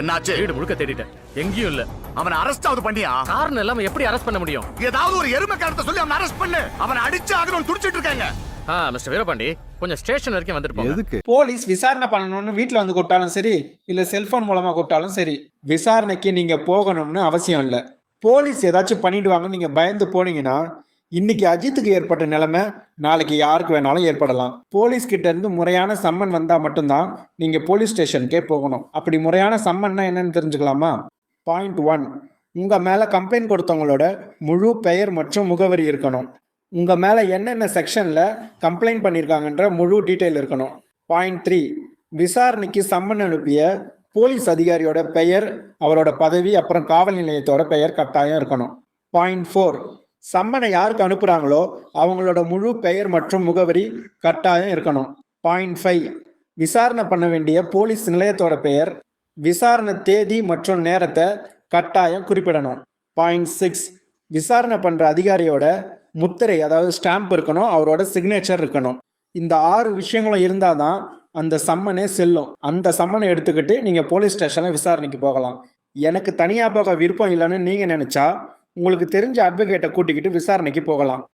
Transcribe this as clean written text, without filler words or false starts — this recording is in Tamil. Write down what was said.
என்னாச்சு? வீடு முழுக்க தேடிட்டேன், எங்கேயும் இல்ல. அவனை அரெஸ்ட் ஆகுது பண்ணியா? காரணம் இல்லாம எப்படி அரெஸ்ட் பண்ண முடியும்? ஏதாவது ஒரு எருமை காரணத்தை சொல்லி அவனை அரெஸ்ட் பண்ணு. அவனை அடிச்சு ஆகணும்னு துடிச்சிட்டு இருக்காங்க. மிஸ்டர் வீரபாண்டி, கொஞ்சம் ஸ்டேஷன் வரைக்கும் வந்துட்டு போங்க. எதுக்கு? போலீஸ் விசாரணை பண்ணணும்னு வீட்டில் வந்து கூப்பிட்டாலும் சரி, இல்லை செல்போன் மூலமாக கூப்பிட்டாலும் சரி, விசாரணைக்கு நீங்கள் போகணும்னு அவசியம் இல்லை. போலீஸ் ஏதாச்சும் பண்ணிடுவாங்கன்னு நீங்கள் பயந்து போனீங்கன்னா, இன்னைக்கு அஜித்துக்கு ஏற்பட்ட நிலைமை நாளைக்கு யாருக்கு வேணாலும் ஏற்படலாம். போலீஸ் கிட்ட இருந்து முறையான சம்மன் வந்தால் மட்டும்தான் நீங்கள் போலீஸ் ஸ்டேஷனுக்கே போகணும். அப்படி முறையான சம்மன்னா என்னன்னு தெரிஞ்சுக்கலாமா? பாயிண்ட் 1, உங்கள் மேலே கம்ப்ளைண்ட் கொடுத்தவங்களோட முழு பெயர் மற்றும் முகவரி இருக்கணும். உங்கள் மேலே என்னென்ன செக்ஷனில் கம்ப்ளைண்ட் பண்ணியிருக்காங்கன்ற முழு டீட்டெயில் இருக்கணும். பாயிண்ட் 3, விசாரணைக்கு சம்மன் அனுப்பிய போலீஸ் அதிகாரியோட பெயர், அவரோட பதவி, அப்புறம் காவல் நிலையத்தோட பெயர் கட்டாயம் இருக்கணும். பாயிண்ட் 4, சம்மனை யாருக்கு அனுப்புகிறாங்களோ அவங்களோட முழு பெயர் மற்றும் முகவரி கட்டாயம் இருக்கணும். பாயிண்ட் 5, விசாரணை பண்ண வேண்டிய போலீஸ் நிலையத்தோட பெயர், விசாரணை தேதி மற்றும் நேரத்தை கட்டாயம் குறிப்பிடணும். பாயிண்ட் 6, விசாரணை பண்ணுற அதிகாரியோட முத்திரை, அதாவது ஸ்டாம்ப் இருக்கணும், அவரோட சிக்னேச்சர் இருக்கணும். இந்த 6 விஷயங்களும் இருந்தால் தான் அந்த சம்மனே செல்லும். அந்த சம்மனை எடுத்துக்கிட்டு நீங்கள் போலீஸ் ஸ்டேஷனில் விசாரணைக்கு போகலாம். எனக்கு தனியாக போக விருப்பம் இல்லைன்னு நீங்கள் நினச்சா உங்களுக்கு தெரிஞ்ச அட்வொகேட்டை கூட்டிக்கிட்டு விசாரணைக்கு போகலாம்.